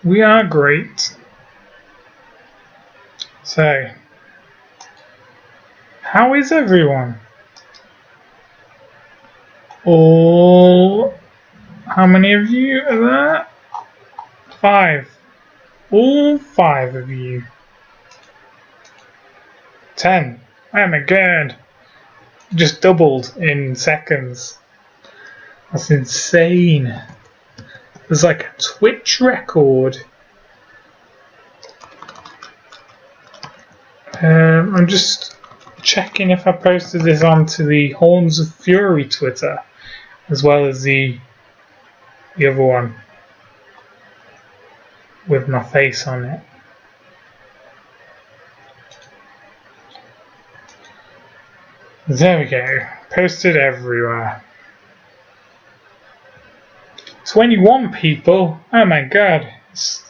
We are great. So, how is everyone? How many of you are there? 5. All 5 of you. 10. Oh my god. Just doubled in seconds. That's insane. There's like a Twitch record. I'm just checking if I posted this onto the HornsOfFury Twitter, as well as the other one with my face on it. There we go. Posted everywhere. 21 people. Oh my god. It's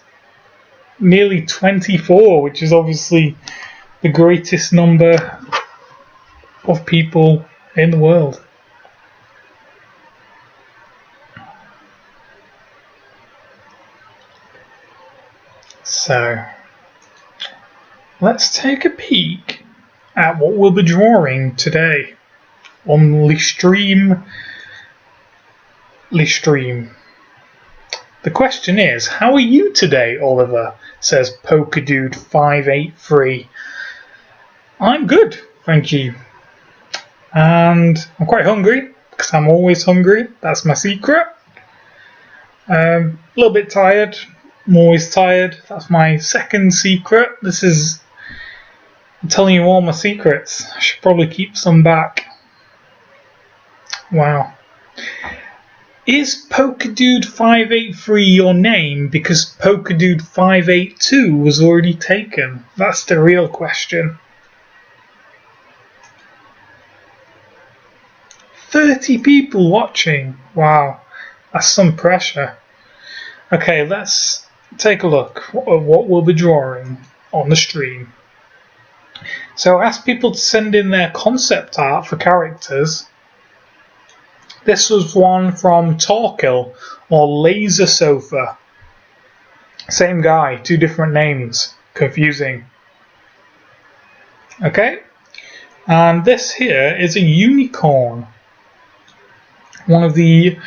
nearly 24, which is obviously the greatest number of people in the world. So, let's take a peek at what we'll be drawing today on the stream. The question is, how are you today, Oliver? Says PokerDude583. I'm good, thank you. And I'm quite hungry, because I'm always hungry. That's my secret. A little bit tired. I'm always tired. That's my second secret. I'm telling you all my secrets. I should probably keep some back. Wow. Is PokerDude583 your name because PokerDude582 was already taken? That's the real question. 30 people watching. Wow. That's some pressure. Okay, let's take a look at what we'll be drawing on the stream. So I asked people to send in their concept art for characters. This was one from Torquil or Laser Sofa. Same guy, 2 different names. Confusing. Okay? And this here is a unicorn. One of the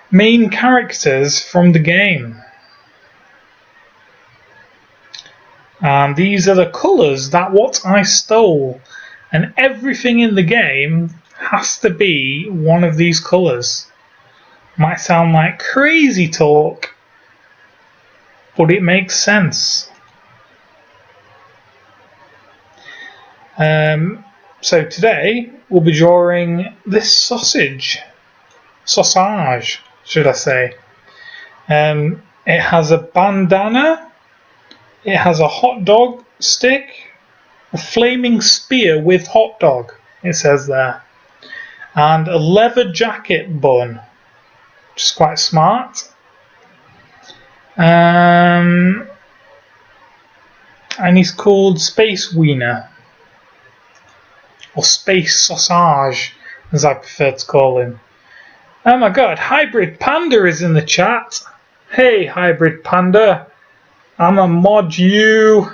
main characters from the game. And these are the colours that what I stole. And everything in the game has to be one of these colours. Might sound like crazy talk, but it makes sense. So today we'll be drawing this sausage, should I say. It has a bandana, it has a hot dog stick, a flaming spear with hot dog, it says there. And a leather jacket bun, which is quite smart. And he's called Space Wiener, or Space Sausage, as I prefer to call him. Oh my god, Hybrid Panda is in the chat. Hey, Hybrid Panda, I'ma mod you.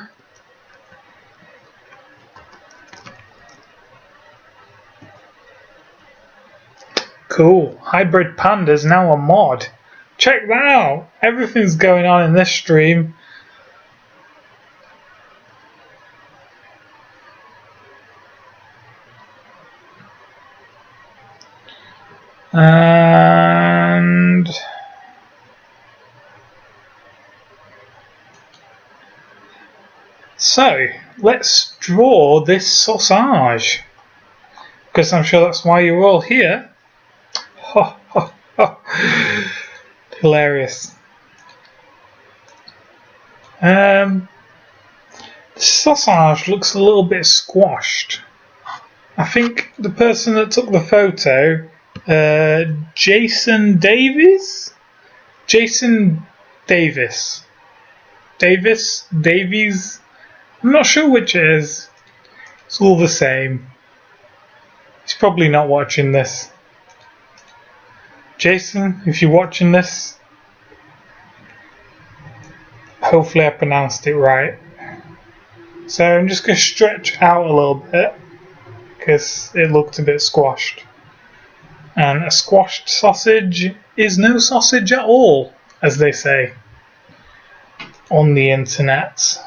Cool. Hybrid Panda's now a mod. Check that out. Everything's going on in this stream. And so let's draw this sausage, because I'm sure that's why you're all here. Ho, ho, ho. Hilarious. The sausage looks a little bit squashed. I think the person that took the photo, Jason Davies, I'm not sure which it is. It's all the same. He's probably not watching this. Jason, if you're watching this, Hopefully I pronounced it right. So I'm just going to stretch out a little bit because it looked a bit squashed. And a squashed sausage is no sausage at all, as they say on the internet.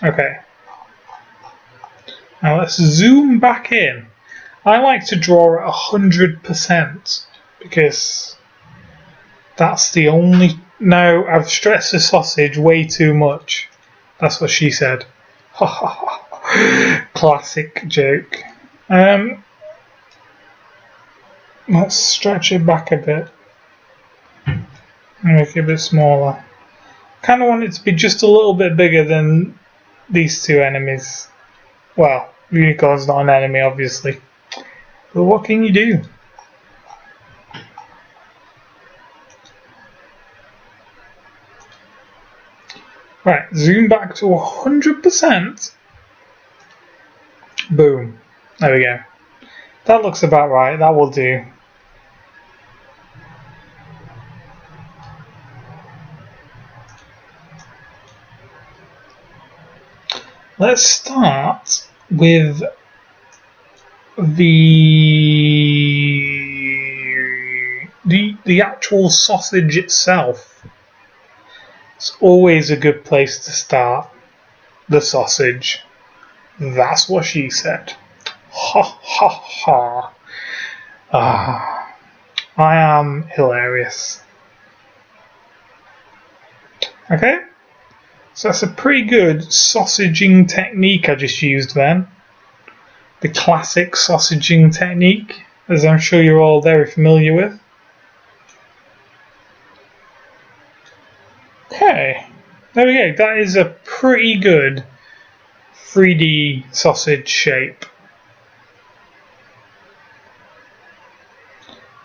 Okay. Now let's zoom back in. I like to draw at 100% because that's the only... No, I've stressed the sausage way too much. That's what she said. Ha ha ha. Classic joke. Let's stretch it back a bit. Make it a bit smaller. Kind of want it to be just a little bit bigger than these two enemies. Well, Unicorn's not an enemy, obviously. But what can you do? Right, zoom back to 100%. Boom. There we go. That looks about right. That will do. Let's start with the actual sausage itself. It's always a good place to start. The sausage. That's what she said. Ha ha ha. Ah, I am hilarious. Okay, so that's a pretty good sausaging technique I just used then. The classic sausaging technique, as I'm sure you're all very familiar with. Okay, there we go. That is a pretty good 3D sausage shape.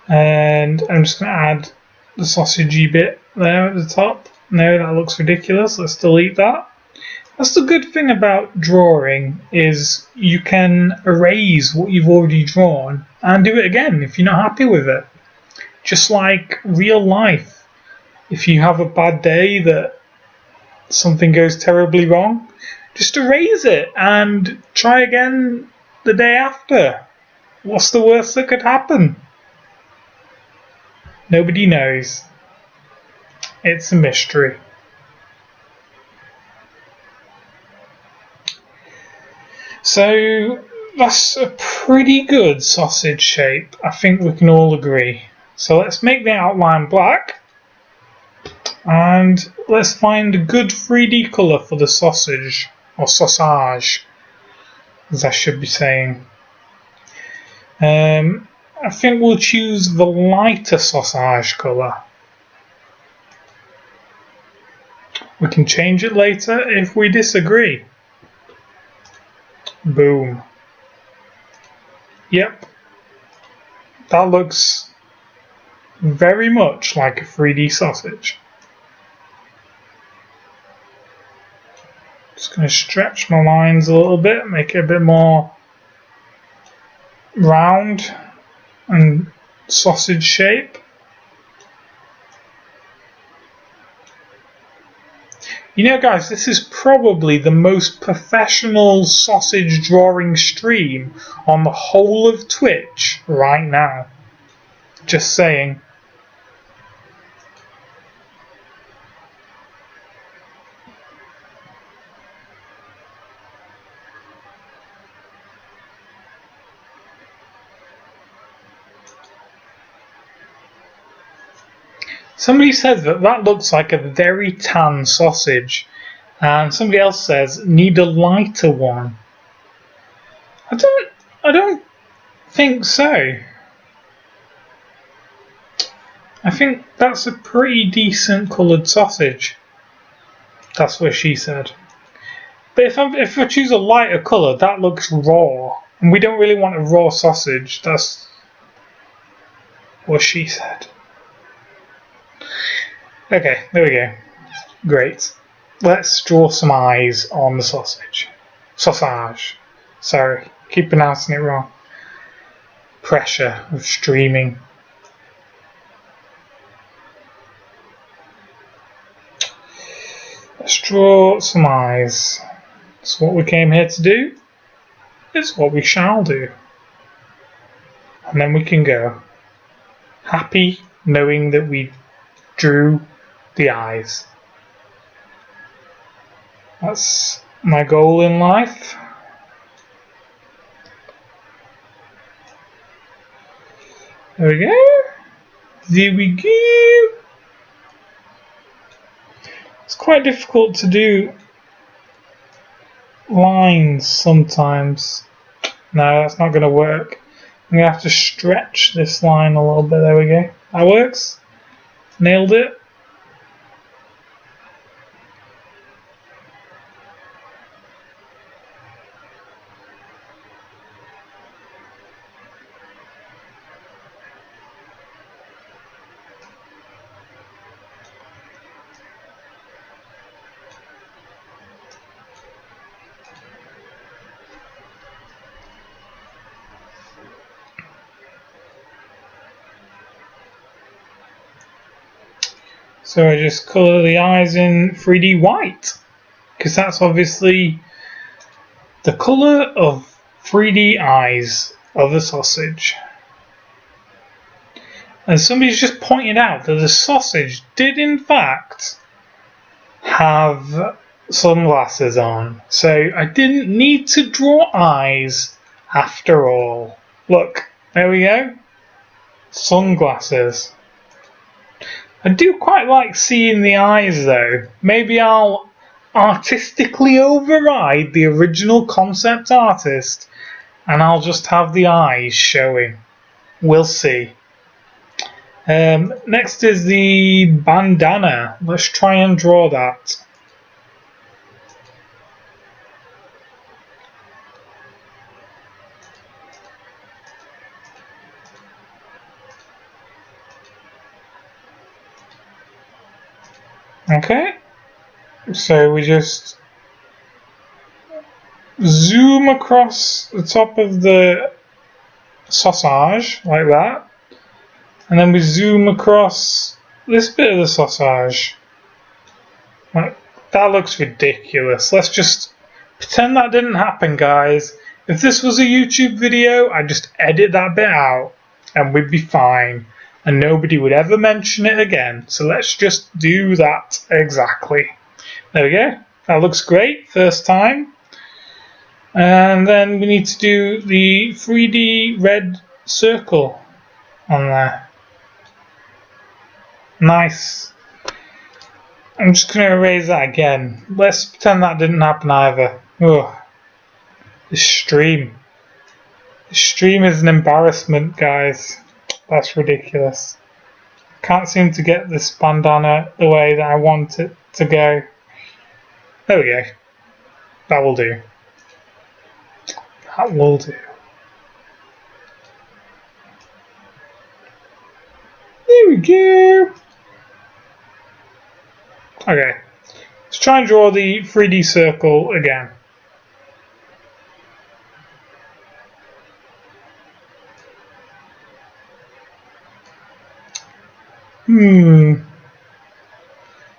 And I'm just going to add the sausagey bit there at the top. No, that looks ridiculous. Let's delete that. That's the good thing about drawing, is you can erase what you've already drawn and do it again if you're not happy with it. Just like real life. If you have a bad day that something goes terribly wrong, just erase it and try again the day after. What's the worst that could happen? Nobody knows. It's a mystery. So that's a pretty good sausage shape. I think we can all agree. So let's make the outline black. And let's find a good 3D colour for the sausage, or sausage, as I should be saying. I think we'll choose the lighter sausage colour. We can change it later if we disagree. Boom. Yep. That looks very much like a 3D sausage. Just going to stretch my lines a little bit, make it a bit more round and sausage shape. You know, guys, this is probably the most professional sausage drawing stream on the whole of Twitch right now. Just saying. Somebody says that looks like a very tan sausage, and somebody else says need a lighter one. I don't think so. I think that's a pretty decent coloured sausage. That's what she said. But if I choose a lighter colour, that looks raw, and we don't really want a raw sausage. That's what she said. Okay, there we go. Great. Let's draw some eyes on the sausage. Sausage. Sorry, keep pronouncing it wrong. Pressure of streaming. Let's draw some eyes. It's what we came here to do. It's what we shall do. And then we can go. Happy knowing that we drew the eyes. That's my goal in life. There we go. There we go. It's quite difficult to do lines sometimes. No, that's not going to work. I'm going to have to stretch this line a little bit. There we go. That works. Nailed it. So I just colour the eyes in 3D white, because that's obviously the colour of 3D eyes of a sausage. And somebody's just pointed out that the sausage did in fact have sunglasses on. So I didn't need to draw eyes after all. Look, there we go. Sunglasses. I do quite like seeing the eyes though. Maybe I'll artistically override the original concept artist and I'll just have the eyes showing. We'll see. Next is the bandana. Let's try and draw that. Okay, so we just zoom across the top of the sausage like that, and then we zoom across this bit of the sausage. Like, that looks ridiculous. Let's just pretend that didn't happen, guys. If this was a YouTube video, I'd just edit that bit out and we'd be fine. And nobody would ever mention it again. So let's just do that exactly. There we go. That looks great. First time. And then we need to do the 3D red circle on there. Nice. I'm just going to erase that again. Let's pretend that didn't happen either. Ugh. This stream. This stream is an embarrassment, guys. That's ridiculous. Can't seem to get this bandana the way that I want it to go. There we go. That will do. That will do. There we go. Okay. Let's try and draw the 3D circle again.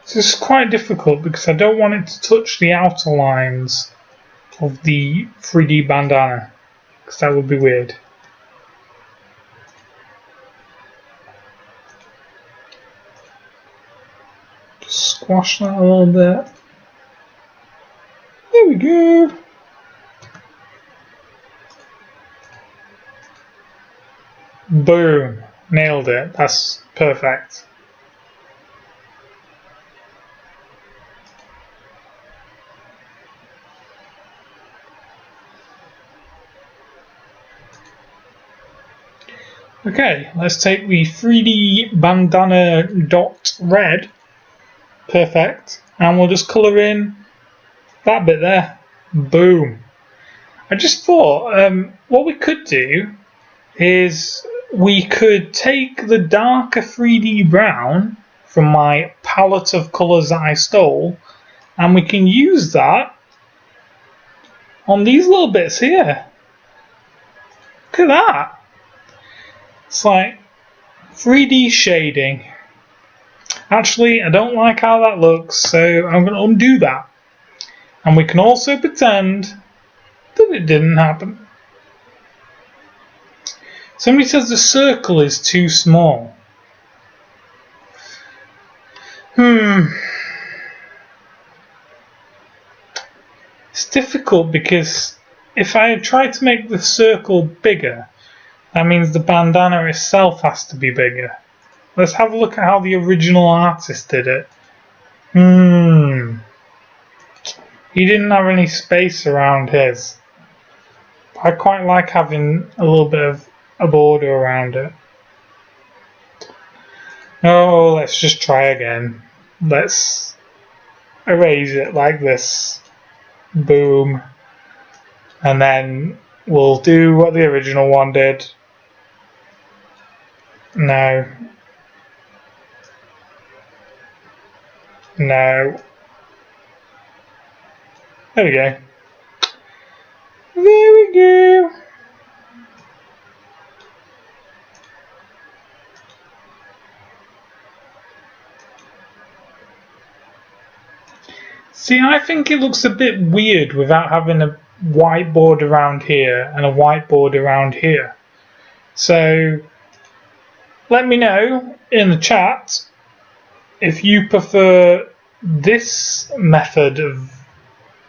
This is quite difficult because I don't want it to touch the outer lines of the 3D bandana, because that would be weird. Just squash that a little bit. There we go. Boom. Nailed it. That's perfect. Okay, let's take the 3D bandana dot red. Perfect. And we'll just colour in that bit there. Boom. I just thought what we could do is we could take the darker 3D brown from my palette of colours that I stole, and we can use that on these little bits here. Look at that. It's like 3D shading. Actually, I don't like how that looks, so I'm going to undo that. And we can also pretend that it didn't happen. Somebody says the circle is too small. It's difficult because if I try to make the circle bigger, that means the bandana itself has to be bigger. Let's have a look at how the original artist did it. He didn't have any space around his. I quite like having a little bit of a border around it. Oh, let's just try again. Let's erase it like this. Boom. And then we'll do what the original one did. No. No. There we go. There we go. See, I think it looks a bit weird without having a whiteboard around here and a whiteboard around here. So let me know in the chat if you prefer this method of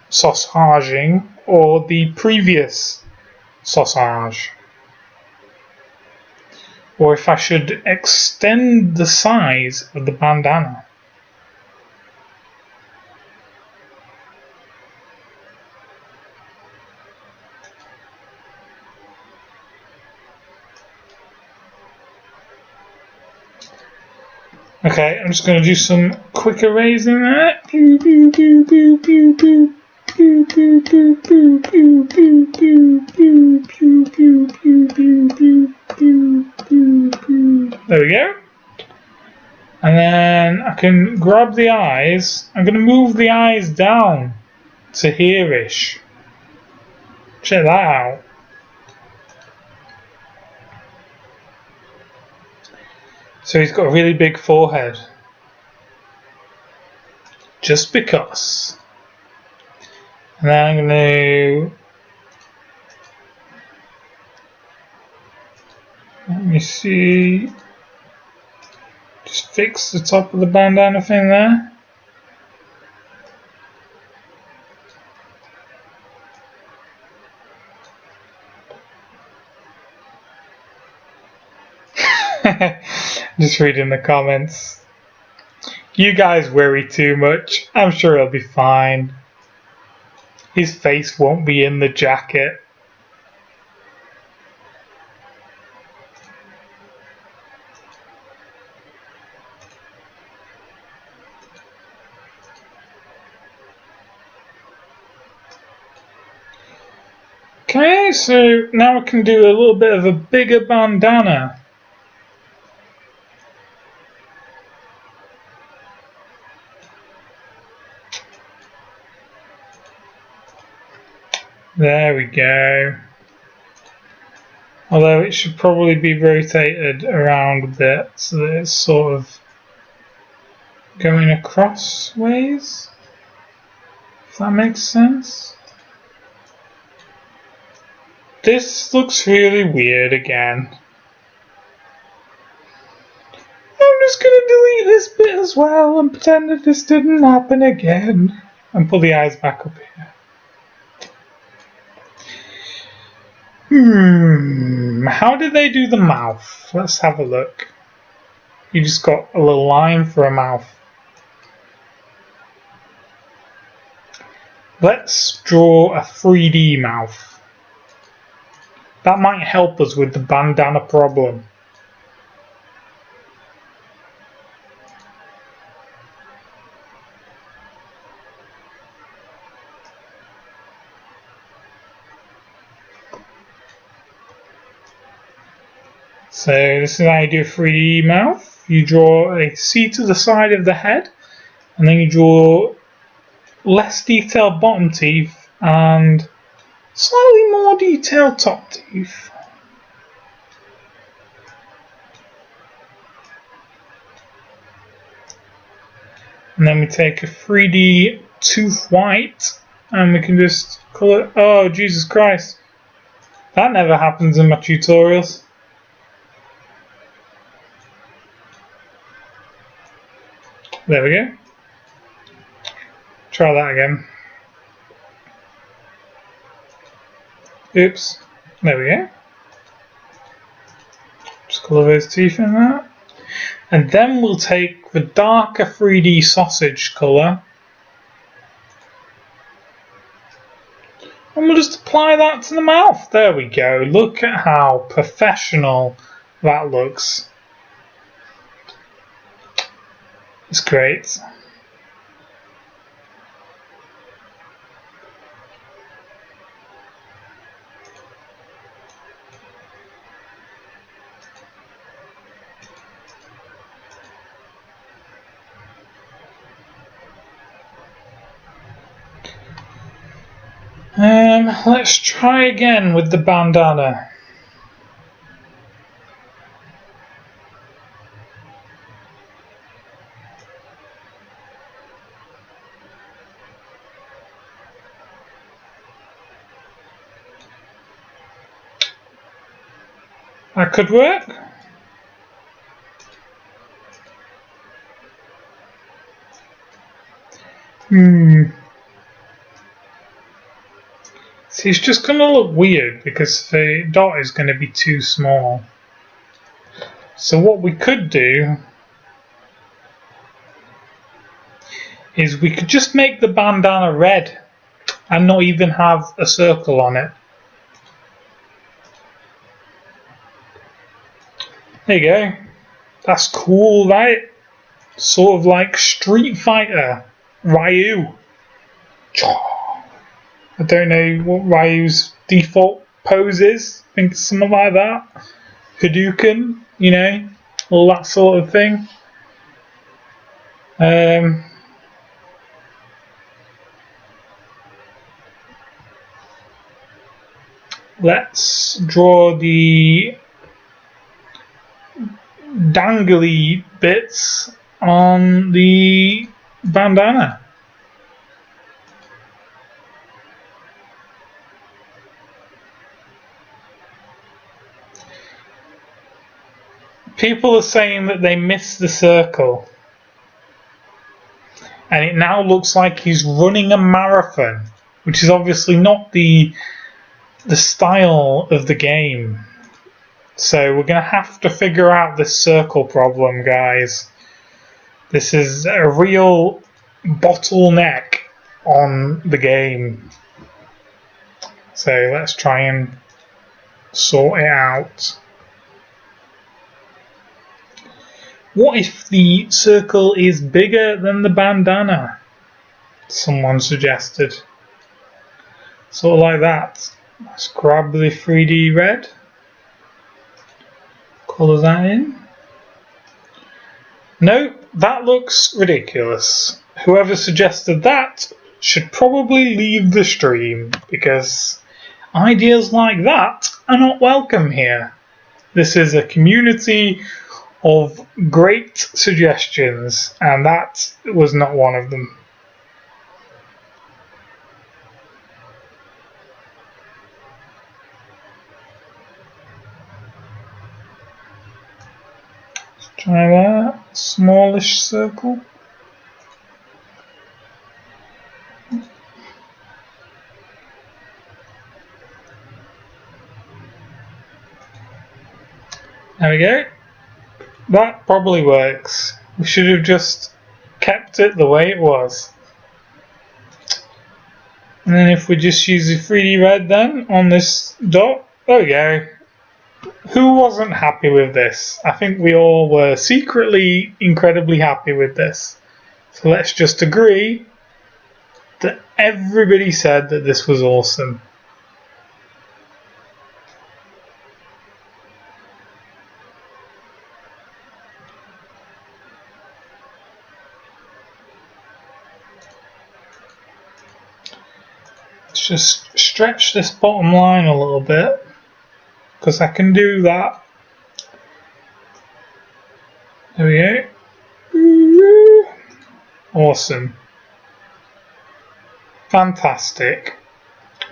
sausaging or the previous sausage, or if I should extend the size of the bandana. Okay, I'm just going to do some quick erasing there. There we go. And then I can grab the eyes. I'm going to move the eyes down to here-ish. Check that out. So he's got a really big forehead. Just because. And then I'm going to... Let me see... Just fix the top of the bandana thing there. Just reading the comments. You guys worry too much. I'm sure he'll be fine. His face won't be in the jacket. Okay, so now we can do a little bit of a bigger bandana. There we go. Although it should probably be rotated around a bit so that it's sort of going across ways. If that makes sense. This looks really weird again. I'm just gonna delete this bit as well and pretend that this didn't happen again. And pull the eyes back up here. How did they do the mouth? Let's have a look. You just got a little line for a mouth. Let's draw a 3D mouth. That might help us with the bandana problem. So this is how you do a 3D mouth. You draw a C to the side of the head, and then you draw less detailed bottom teeth and slightly more detailed top teeth. And then we take a 3D tooth white and we can just colour. Oh, Jesus Christ. That never happens in my tutorials. There we go. Try that again. Oops. There we go. Just colour those teeth in that. And then we'll take the darker 3D sausage colour. And we'll just apply that to the mouth. There we go. Look at how professional that looks. It's great. Let's try again with the bandana. That could work. See, it's just going to look weird because the dot is going to be too small. So what we could do is we could just make the bandana red and not even have a circle on it. There you go. That's cool, right? Sort of like Street Fighter, Ryu. I don't know what Ryu's default pose is. I think it's something like that. Hadouken, you know, all that sort of thing. Let's draw the dangly bits on the bandana. People are saying that they missed the circle, and it now looks like he's running a marathon, which is obviously not the style of the game. So we're going to have to figure out this circle problem, guys. This is a real bottleneck on the game. So let's try and sort it out. What if the circle is bigger than the bandana? Someone suggested. Sort of like that. Let's grab the 3D red. Colour that in. No, that looks ridiculous. Whoever suggested that should probably leave the stream, because ideas like that are not welcome here. This is a community of great suggestions, and that was not one of them. Let's try that smallish circle. There we go. That probably works. We should have just kept it the way it was. And then if we just use the 3D red then on this dot, there we go. Who wasn't happy with this? I think we all were secretly incredibly happy with this. So let's just agree that everybody said that this was awesome. Just stretch this bottom line a little bit, because I can do that. There we go. Awesome. Fantastic.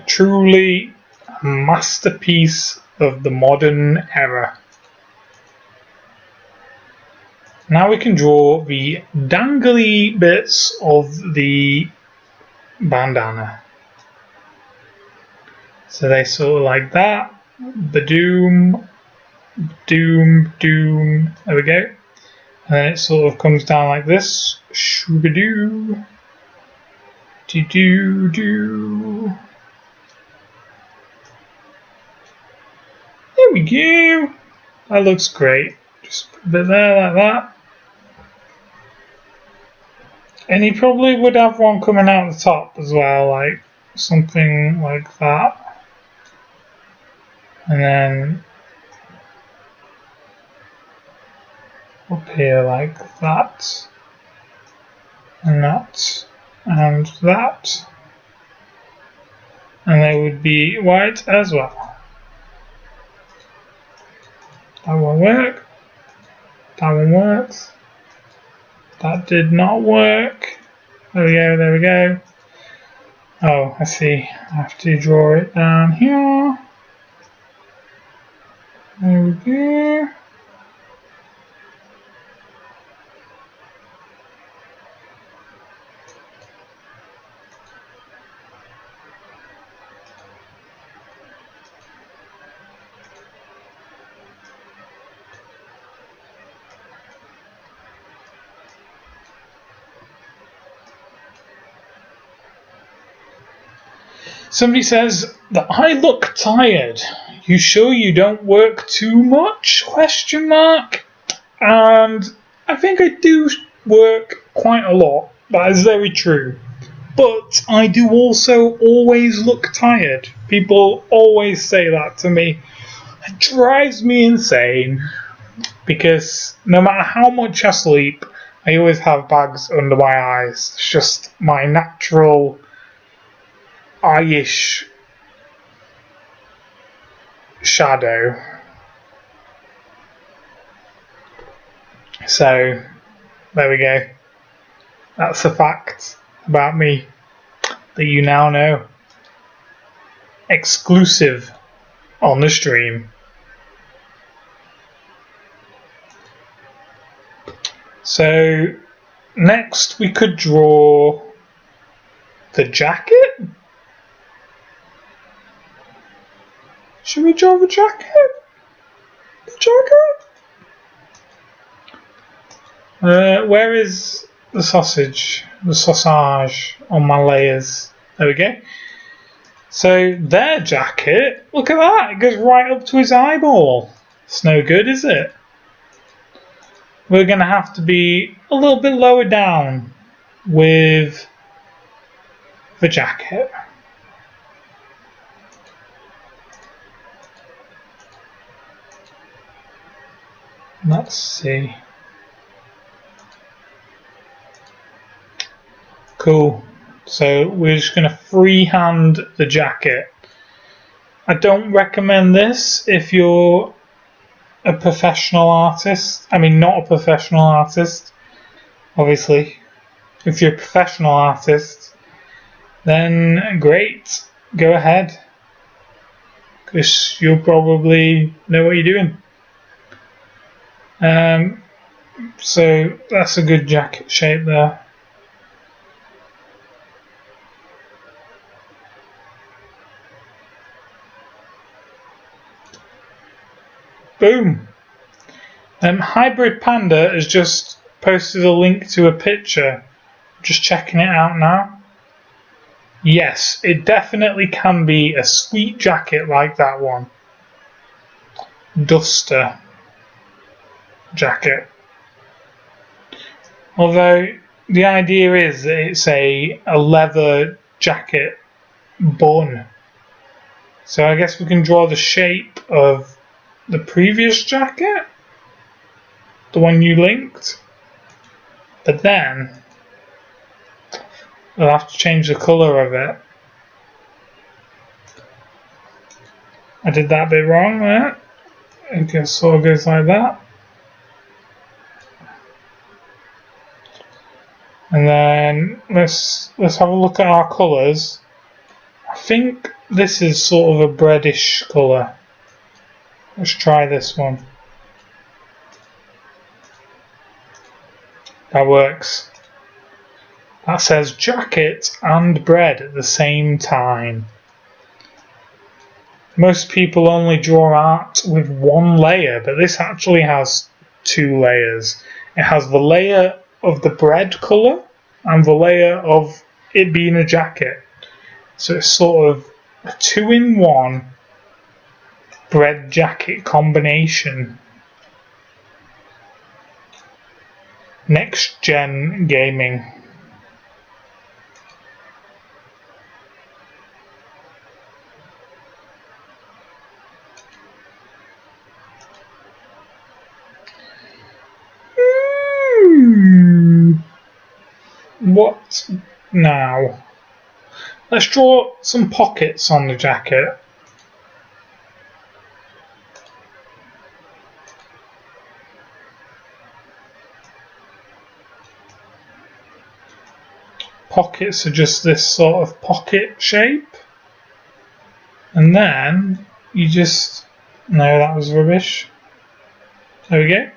Truly a masterpiece of the modern era. Now we can draw the dangly bits of the bandana. So they sort of like that. Ba-doom, doom, doom. There we go. And then it sort of comes down like this. Shoo-ba-doo. Do-do-do. There we go. That looks great. Just put a bit there like that. And he probably would have one coming out the top as well, like something like that. And then up here like that. And that. And that. And they would be white as well. That won't work. That one works. That did not work. There we go, there we go. Oh, I see. I have to draw it down here. There we go. Somebody says that I look tired. You sure you don't work too much? Question mark. And I think I do work quite a lot. That is very true. But I do also always look tired. People always say that to me. It drives me insane. Because no matter how much I sleep, I always have bags under my eyes. It's just my natural eye-ish shadow. So there we go. That's a fact about me that you now know. Exclusive on the stream. So next we could draw the jacket. Should we draw the jacket? The jacket? Where is the sausage? The sausage on my layers. There we go. So their jacket, look at that, it goes right up to his eyeball. It's no good, is it? We're going to have to be a little bit lower down with the jacket. Let's see. Cool. So we're just going to freehand the jacket. I don't recommend this if you're a professional artist. I mean, not a professional artist, obviously. If you're a professional artist, then great, go ahead. Because you'll probably know what you're doing. So that's a good jacket shape there. Boom. Hybrid Panda has just posted a link to a picture. Just checking it out now. Yes, it definitely can be a sweet jacket like that one. Duster jacket. Although the idea is that it's a leather jacket bun. So I guess we can draw the shape of the previous jacket, the one you linked, but then we'll have to change the colour of it. I did that bit wrong there. It sort of goes like that. And then let's have a look at our colours. I think this is sort of a breadish colour. Let's try this one. That works. That says jacket and bread at the same time. Most people only draw art with one layer, but this actually has two layers. It has the layer of the bread colour and the layer of it being a jacket. So it's sort of a 2-in-1 bread jacket combination. Next gen gaming. What now? Let's draw some pockets on the jacket. Pockets are just this sort of pocket shape. And then you just... No, that was rubbish. There we go.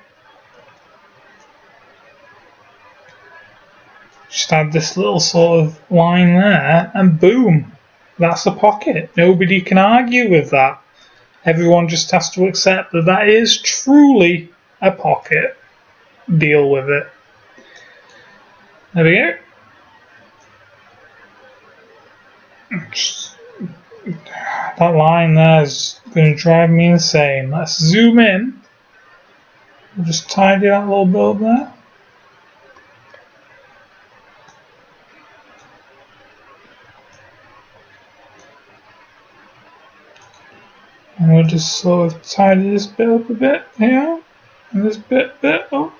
Just add this little sort of line there, and boom, that's a pocket. Nobody can argue with that. Everyone just has to accept that that is truly a pocket. Deal with it. There we go. That line there is going to drive me insane. Let's zoom in. We'll just tidy that little bit up there. And we'll just sort of tidy this bit up a bit here, and this bit up.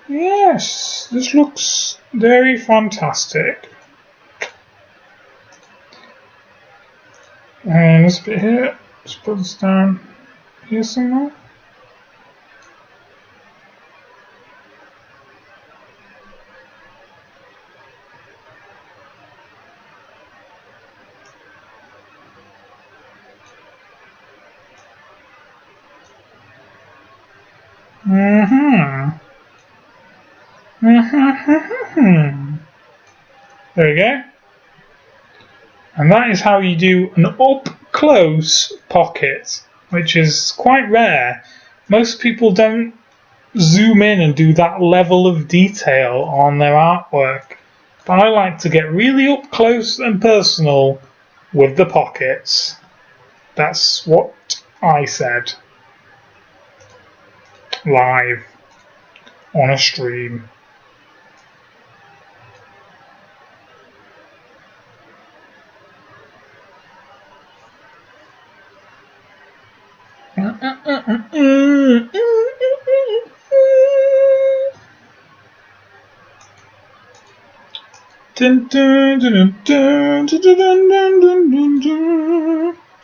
Yes, this looks very fantastic. And this bit here, let's put this down here somewhere. There we go. And that is how you do an up-close pocket, which is quite rare. Most people don't zoom in and do that level of detail on their artwork. But I like to get really up close and personal with the pockets. That's what I said. Live on a stream.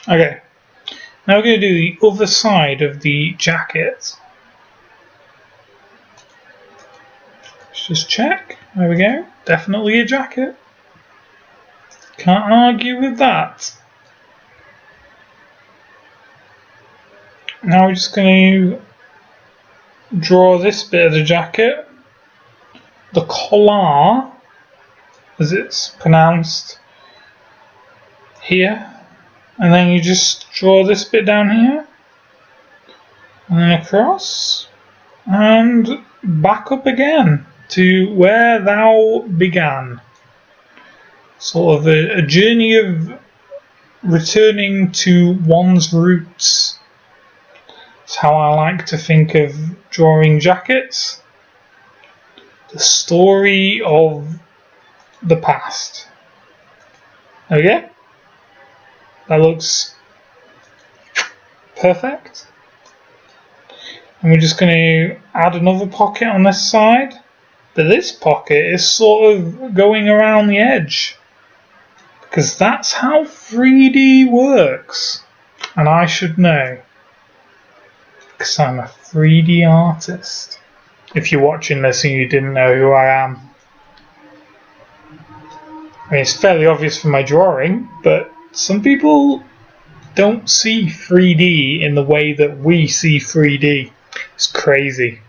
Okay, now we're going to do the other side of the jacket. Let's just check. There we go. Definitely a jacket. Can't argue with that. Now we're just going to draw this bit of the jacket, the collar, as it's pronounced here, and then you just draw this bit down here, and then across, and back up again to where thou began. Sort of a journey of returning to one's roots. That's how I like to think of drawing jackets. The story of the past. There we go. That looks perfect. And we're just going to add another pocket on this side. But this pocket is sort of going around the edge. Because that's how 3D works. And I should know. Because I'm a 3D artist. If you're watching this and you didn't know who I am. I mean, it's fairly obvious from my drawing, but some people don't see 3D in the way that we see 3D. It's crazy.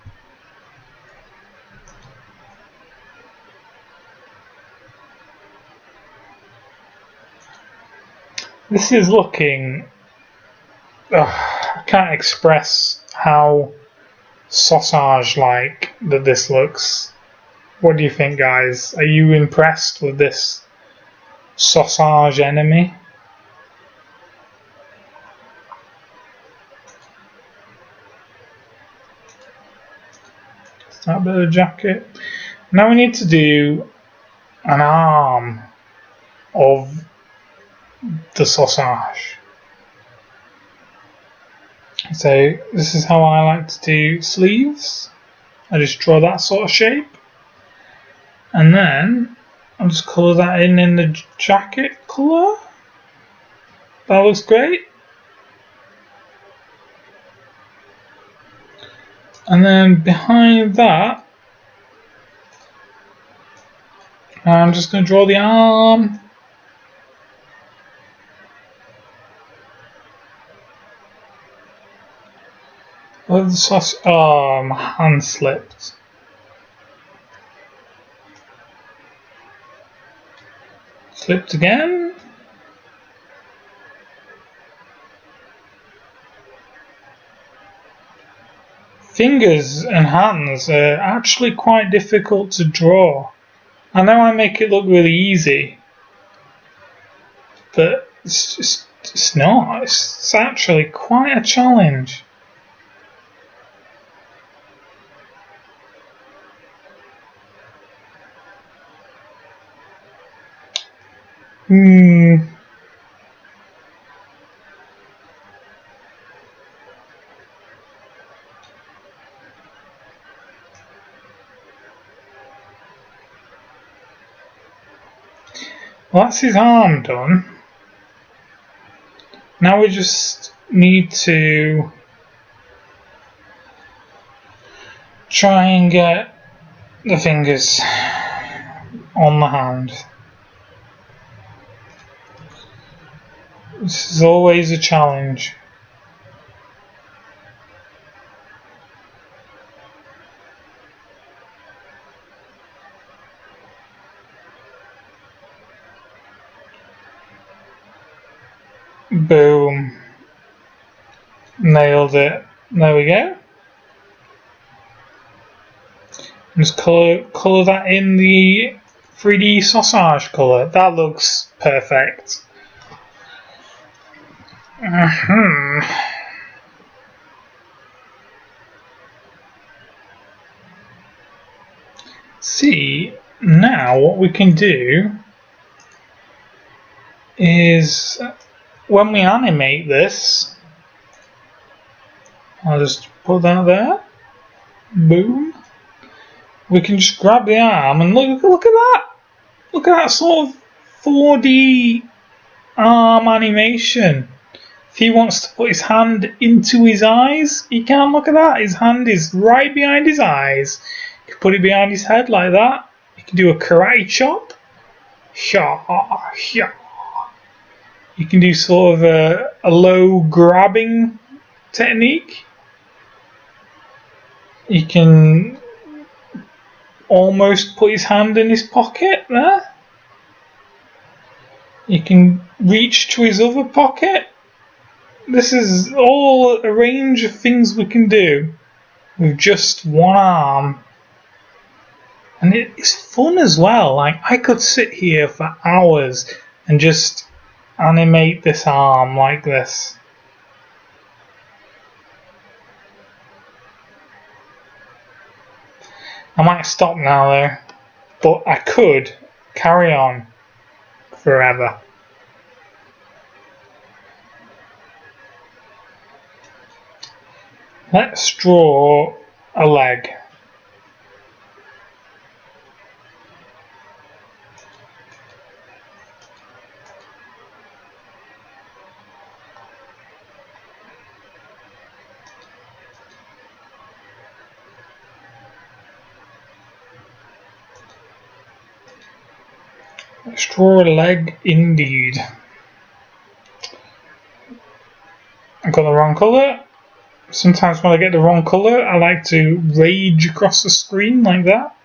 This is looking... I can't express how sausage-like that this looks. What do you think, guys? Are you impressed with this sausage enemy? That bit of the jacket. Now we need to do an arm of the sausage. So this is how I like to do sleeves. I just draw that sort of shape, and then I'll just colour that in the jacket colour. That looks great. And then behind that, I'm just going to draw the arm. Oh, the sauce. Oh, my hand slipped. Slipped again. Fingers and hands are actually quite difficult to draw. I know I make it look really easy, but it's not. It's actually quite a challenge. Well, that's his arm done. Now we just need to try and get the fingers on the hand. This is always a challenge. Boom. Nailed it. There we go. Just colour that in the 3D sausage colour. That looks perfect. See, now what we can do is when we animate this, I'll just put that there. Boom. We can just grab the arm and look at that. Look at that sort of 4D arm animation. If he wants to put his hand into his eyes, he can. Look at that. His hand is right behind his eyes. You can put it behind his head like that. You can do a karate chop. Sha, sha. You can do sort of a low grabbing technique. You can almost put his hand in his pocket there. You can reach to his other pocket. This is all a range of things we can do with just one arm. And it's fun as well. Like, I could sit here for hours and just animate this arm like this. I might stop now though, but I could carry on forever. Let's draw a leg. Let's draw a leg indeed. I got the wrong colour. Sometimes when I get the wrong colour, I like to rage across the screen like that.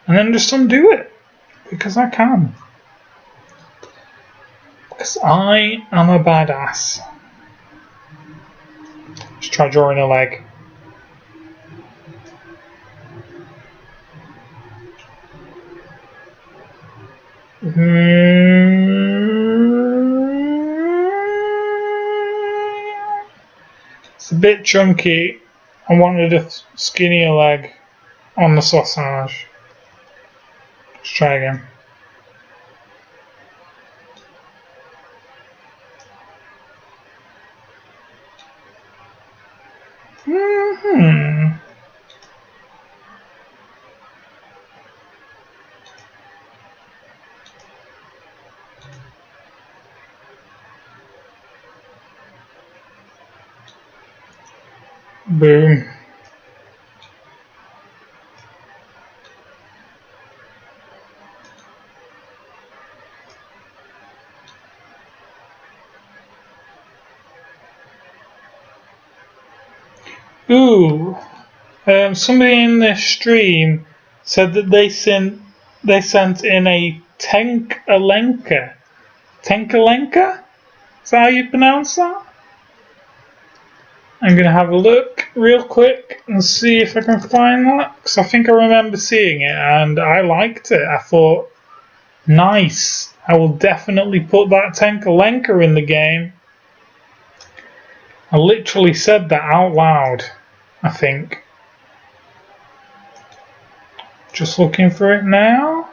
And then just undo it. Because I can. Because I am a badass. Let's try drawing a leg. It's a bit chunky. I wanted a skinnier leg on the sausage. Let's try again. Boom. Ooh. Somebody in the stream said that they sent in a Tenkalenka. Tenkalenka? Is that how you pronounce that? I'm going to have a look real quick and see if I can find that, because I think I remember seeing it and I liked it. I thought, nice, I will definitely put that Tenkalenka in the game. I literally said that out loud, I think. Just looking for it now.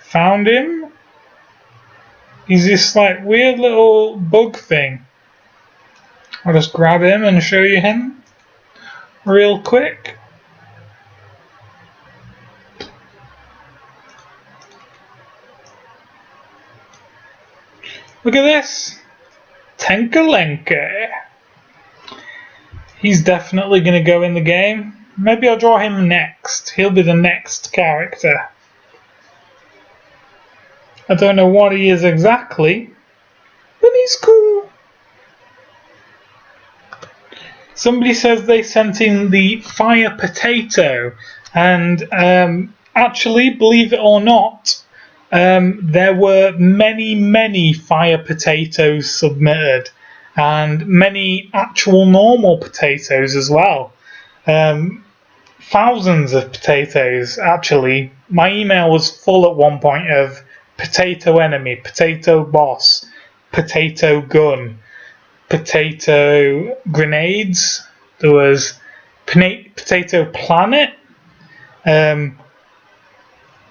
Found him. He's this like weird little bug thing. I'll just grab him and show you him real quick. Look at this. Tenkalenka. He's definitely going to go in the game. Maybe I'll draw him next. He'll be the next character. I don't know what he is exactly, but he's cool. Somebody says they sent in the fire potato, and actually, believe it or not, there were many fire potatoes submitted, and many actual normal potatoes as well. Thousands of potatoes, actually. My email was full at one point of potato enemy, potato boss, potato gun, potato grenades. There was potato planet,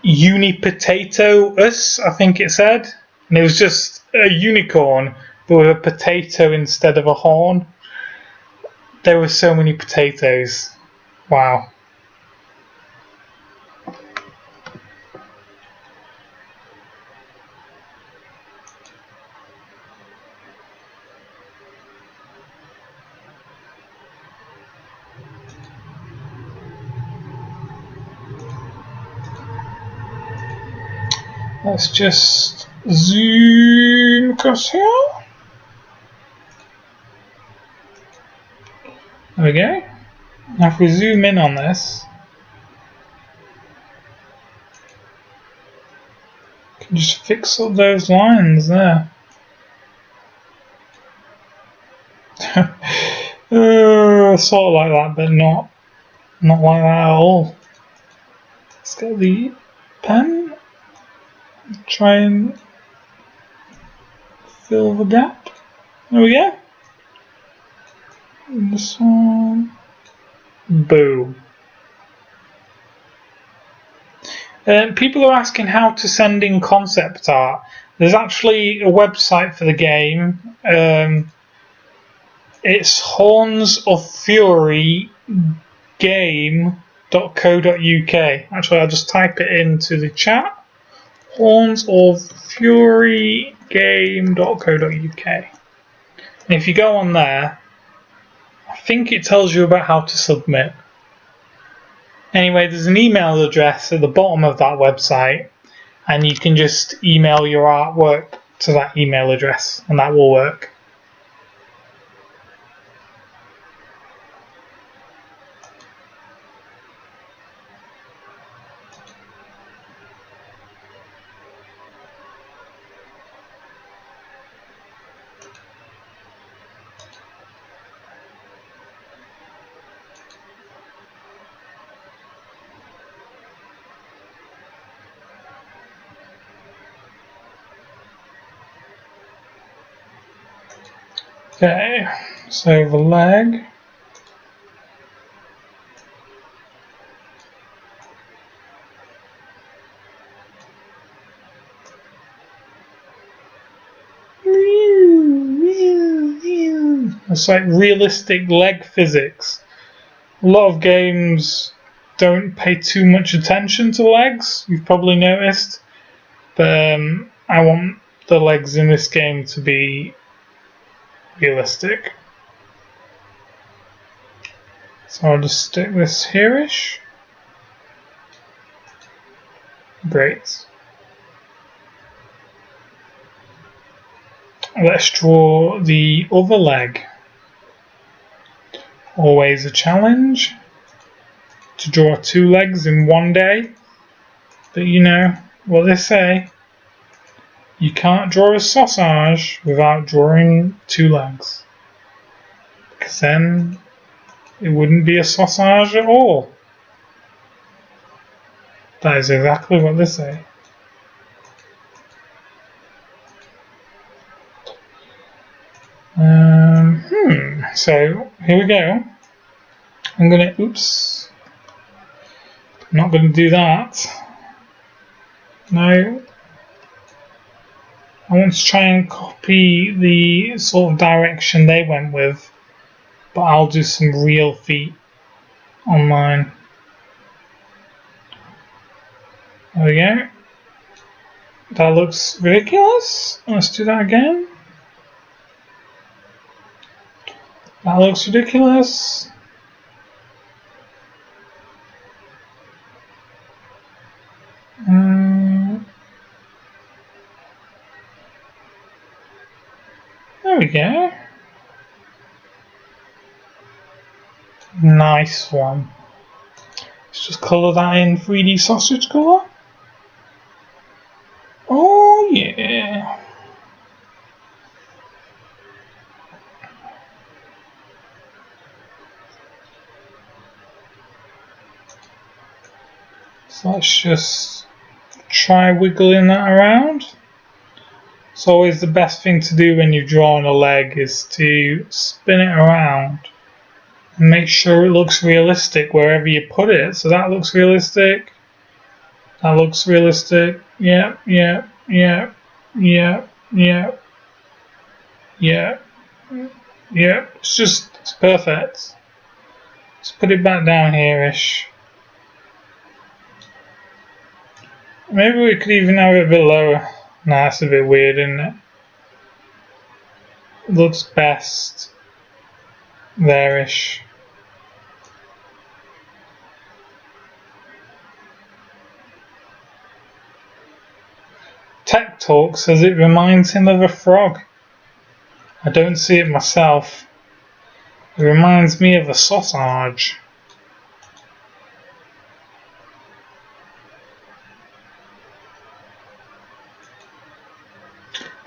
Unipotato-us, I think it said, and it was just a unicorn but with a potato instead of a horn. There were so many potatoes. Wow. Let's just zoom across here. There we go. Now if we zoom in on this, we can just fix up those lines there. Sort of like that, but not like that at all. Let's get the pen. Try and fill the gap. There we go. And this one. Boom. People are asking how to send in concept art. There's actually a website for the game. It's HornsOfFury game.co.uk. Actually, I'll just type it into the chat. HornsOfFury game.co.uk. And if you go on there, I think it tells you about how to submit. Anyway, there's an email address at the bottom of that website, and you can just email your artwork to that email address, and that will work. Okay, so the leg. It's like realistic leg physics. A lot of games don't pay too much attention to legs, you've probably noticed. But I want the legs in this game to be realistic. So I'll just stick this here-ish. Great. Let's draw the other leg. Always a challenge to draw 2 legs in one day. But you know what they say. You can't draw a sausage without drawing 2 legs. Because then it wouldn't be a sausage at all. That is exactly what they say. So here we go. I'm gonna, oops. I'm not gonna do that. No. I want to try and copy the sort of direction they went with, but I'll do some real feet on mine. There we go. That looks ridiculous. Let's do that again. That looks ridiculous. There we go. Nice one. Let's just colour that in 3D sausage colour. Oh yeah. So let's just try wiggling that around. It's always the best thing to do when you're drawing a leg is to spin it around and make sure it looks realistic wherever you put it. So that looks realistic. That looks realistic. Yep, yep, yep, yep, yep, yep, yep. It's perfect. Let's put it back down here-ish. Maybe we could even have it a bit lower. Nah, that's a bit weird, isn't it? It looks best there-ish. Tech Talk says it reminds him of a frog. I don't see it myself. It reminds me of a sausage.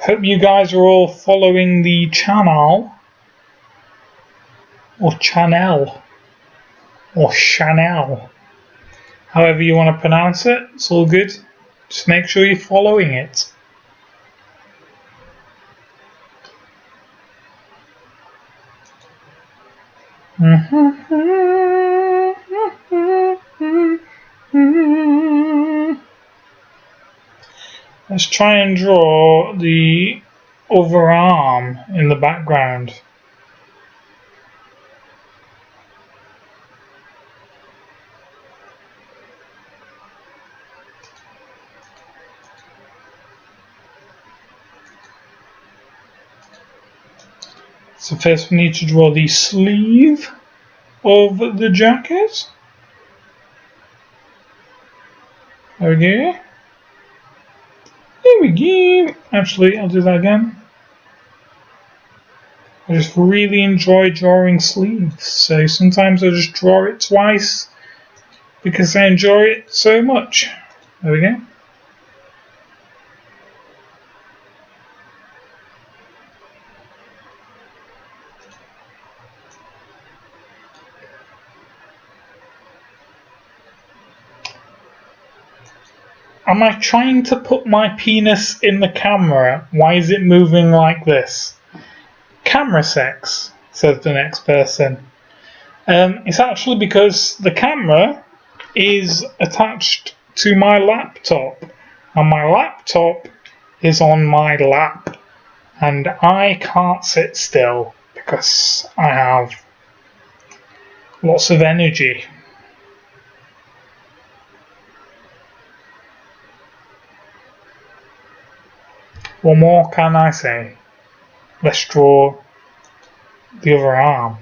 Hope you guys are all following the channel, or channel, or Chanel, however you want to pronounce it. It's all good. Just make sure you're following it. Let's try and draw the other arm in the background. So first we need to draw the sleeve of the jacket. There we go. There we go. Actually, I'll do that again. I just really enjoy drawing sleeves, so sometimes I just draw it twice because I enjoy it so much. There we go. Am I trying to put my penis in the camera? Why is it moving like this? Camera sex, says the next person. It's actually because the camera is attached to my laptop, and my laptop is on my lap, and I can't sit still because I have lots of energy. What more can I say? Let's draw the other arm.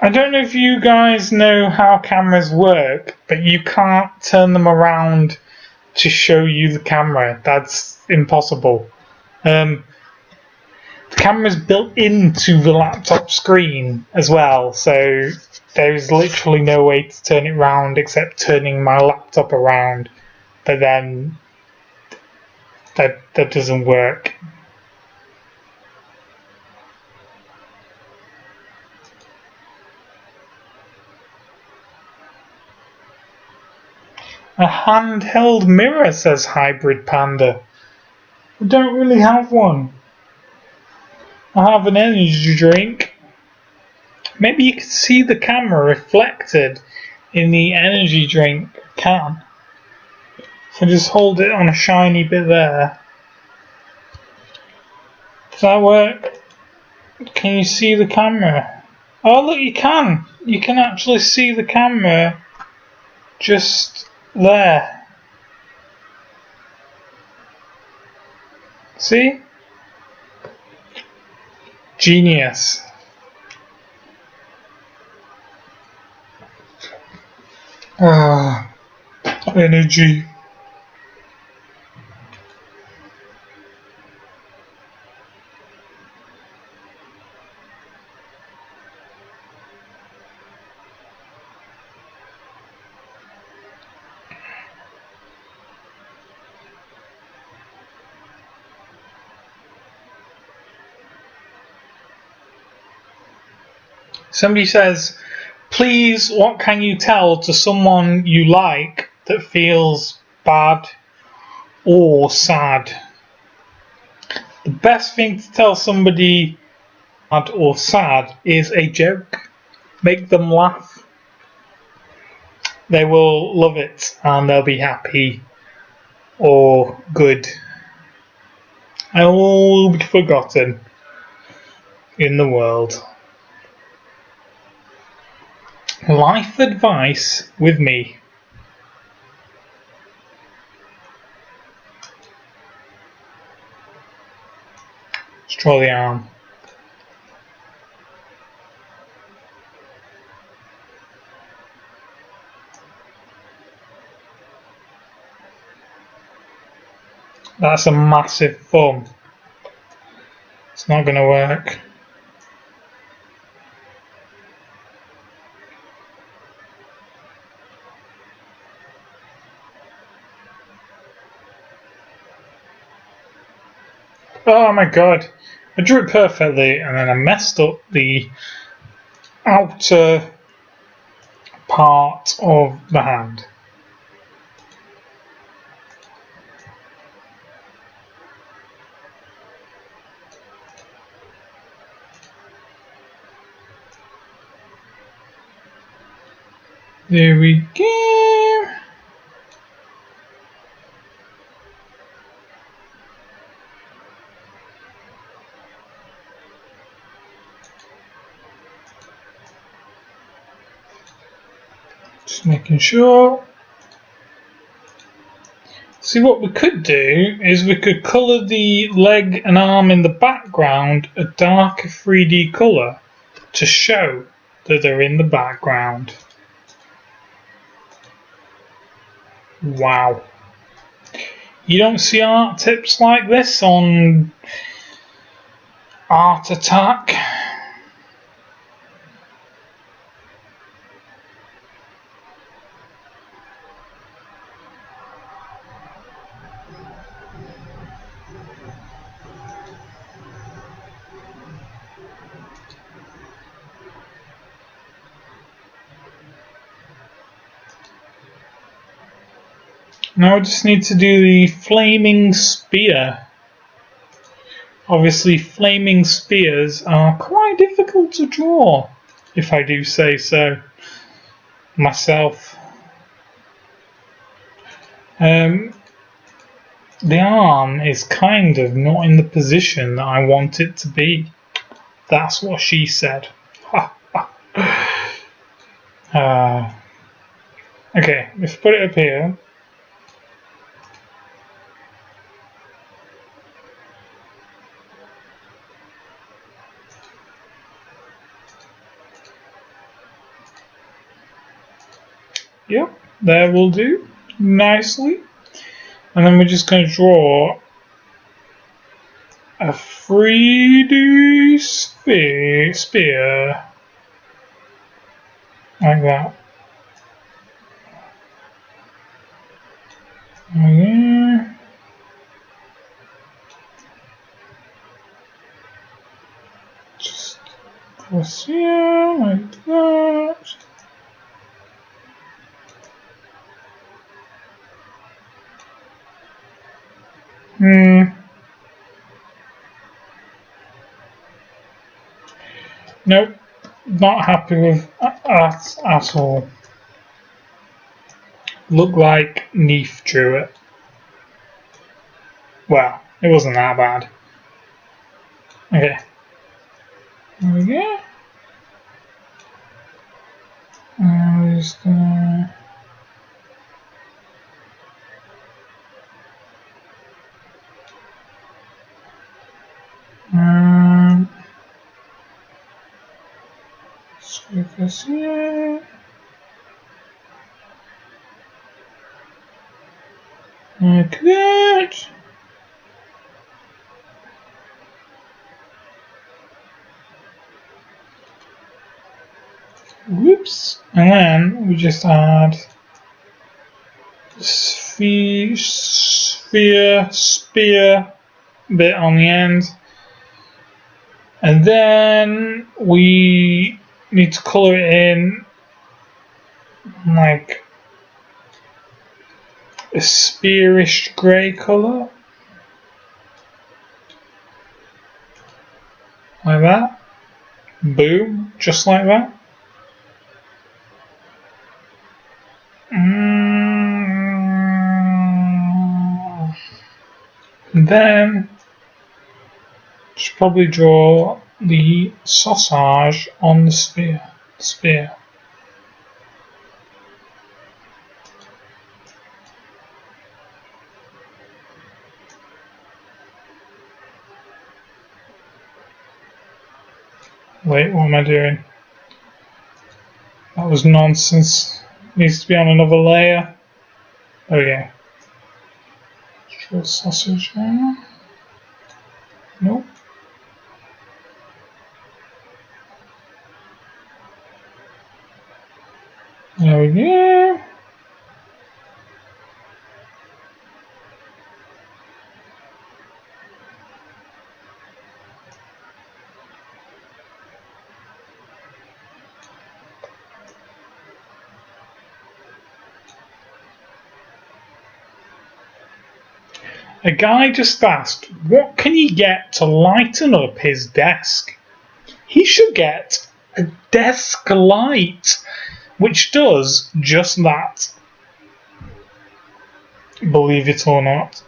I don't know if you guys know how cameras work, but you can't turn them around to show you the camera. That's impossible. The camera's built into the laptop screen as well, so there's literally no way to turn it around except turning my laptop around, but then that doesn't work. A handheld mirror, says Hybrid Panda. I don't really have one. I have an energy drink. Maybe you can see the camera reflected in the energy drink can. So just hold it on a shiny bit there. Does that work? Can you see the camera? Oh look, you can! You can actually see the camera just there. See? Genius. Energy. Somebody says, please, what can you tell to someone you like that feels bad or sad? The best thing to tell somebody bad or sad is a joke. Make them laugh. They will love it and they'll be happy or good. And all will be forgotten in the world. Life advice with me. Let's draw the arm. That's a massive thumb. It's not going to work. Oh my god, I drew it perfectly and then I messed up the outer part of the hand. There we go. Just making sure. See, what we could do is we could colour the leg and arm in the background a darker 3D colour to show that they're in the background. Wow. You don't see art tips like this on Art Attack? Now I just need to do the flaming spear. Obviously, flaming spears are quite difficult to draw, if I do say so myself. The arm is kind of not in the position that I want it to be. That's what she said. Okay, let's put it up here. Yep, there will do nicely. And then we're just going to draw a 3D spear like that. Yeah. Just cross here like that. Nope, not happy with that at all. Looked like Neef drew it. Well, it wasn't that bad. Okay. There we go. I'm just gonna... Squeeze this here. Like that. Whoops. And then we just add the spear bit on the end. And then we need to colour it in like a spearish grey colour. Like that. Boom. Just like that. And then should probably draw the sausage on the spear. Wait, what am I doing? That was nonsense. Needs to be on another layer. Okay. Let's draw sausage now. Nope. There we go. A guy just asked, what can he get to lighten up his desk? He should get a desk light, which does just that. Believe it or not.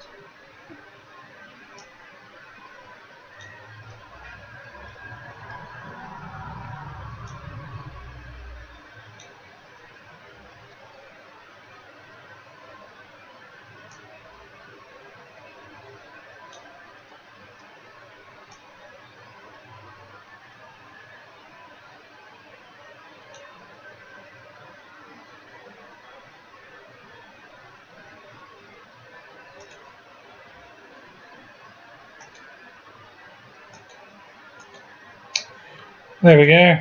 There we go.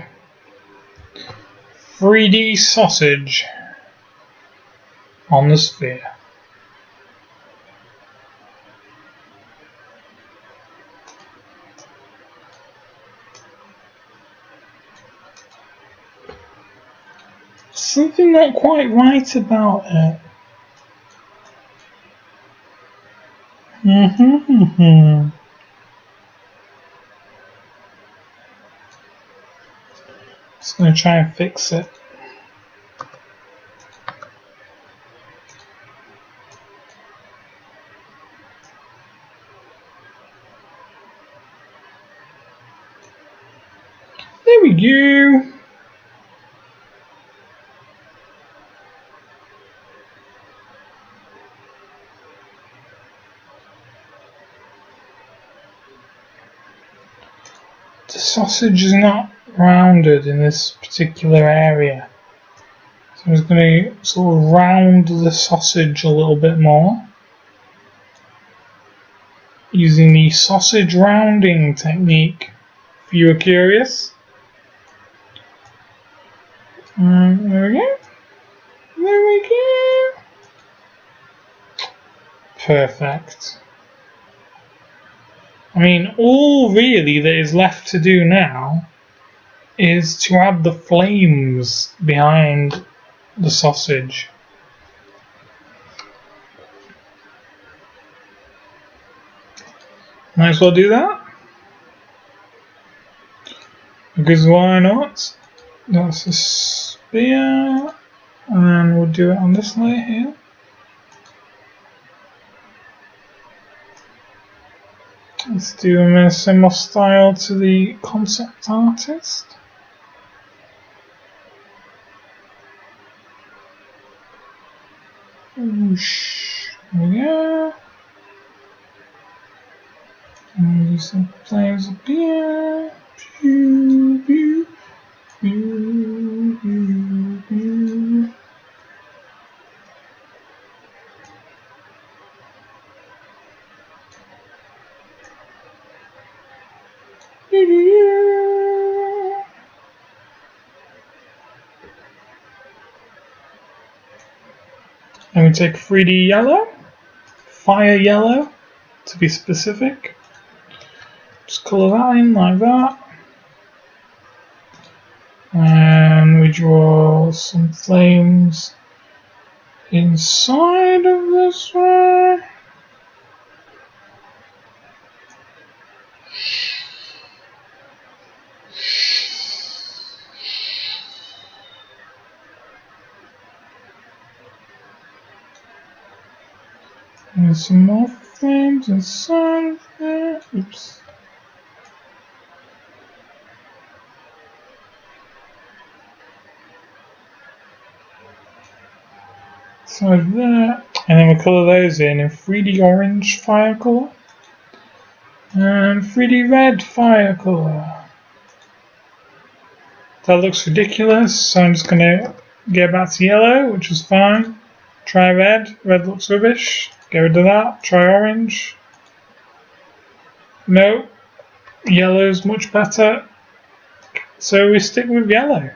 3D sausage on the sphere. Something not quite right about it. Just going to try and fix it. There we go. The sausage is not rounded in this particular area, so I'm just going to sort of round the sausage a little bit more using the sausage rounding technique, if you were curious. There we go. There we go. Perfect. I mean, all really that is left to do now is to add the flames behind the sausage. Might as well do that, because why not? That's a spear, and then we'll do it on this layer here. Let's do a similar style to the concept artist. Whoosh. There we go. And do some flames up here. Pew, pew, pew, pew, pew. And we take 3D yellow, fire yellow to be specific. Just colour that in like that. And we draw some flames inside of this one. And some more flames inside of there. Oops. So there, and then we colour those in 3D orange fire colour and 3D red fire colour. That looks ridiculous, so I'm just going to get back to yellow, which is fine. Try red, red looks rubbish. Get rid of that, try orange. No, yellow's much better, so we stick with yellow.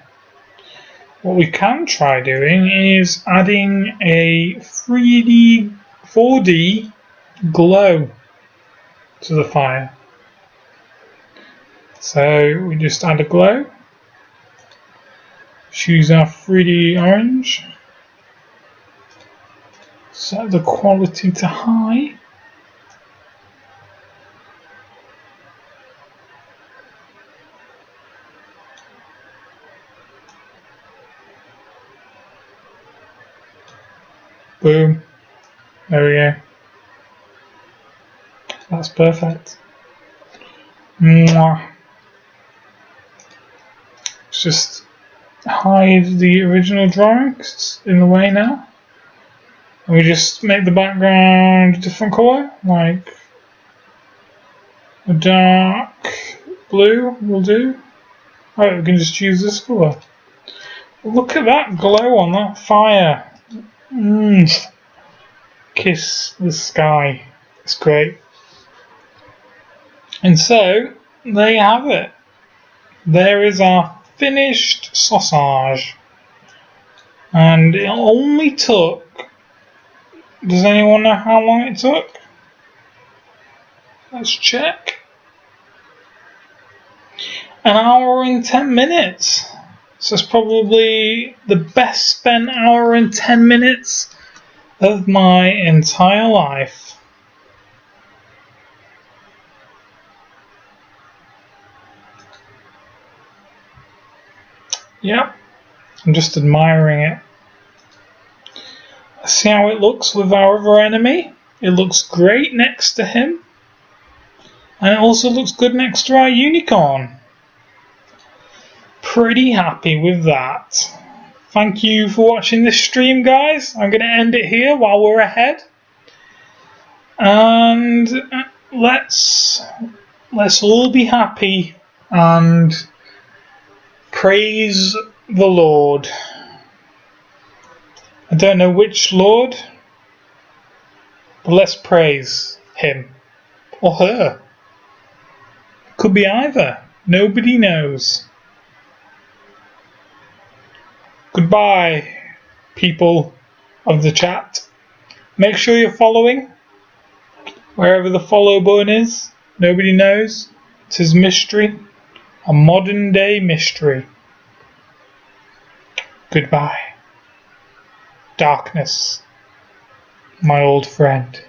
What we can try doing is adding a 4D glow to the fire. So we just add a glow, choose our 3D orange, set the quality to high, Boom. There we go. That's perfect. Mwah. Let's just hide the original drawing 'cause it's in the way now. And we just make the background a different colour, like a dark blue will do. Right, we can just use this colour. Look at that glow on that fire. Kiss the sky. It's great. And so, there you have it. There is our finished sausage. And it only took... Does anyone know how long it took? Let's check. 1 hour and 10 minutes. So it's probably the best spent hour and 10 minutes of my entire life. Yep, I'm just admiring it. See how it looks with our other enemy? It looks great next to him. And it also looks good next to our unicorn. Pretty happy with that. Thank you for watching this stream, guys. I'm going to end it here while we're ahead. And let's all be happy and praise the Lord. I don't know which Lord, but let's praise him or her. Could be either. Nobody knows. Goodbye, people of the chat. Make sure you're following. Wherever the follow button is, nobody knows. It's his mystery. A modern day mystery. Goodbye. Darkness, my old friend.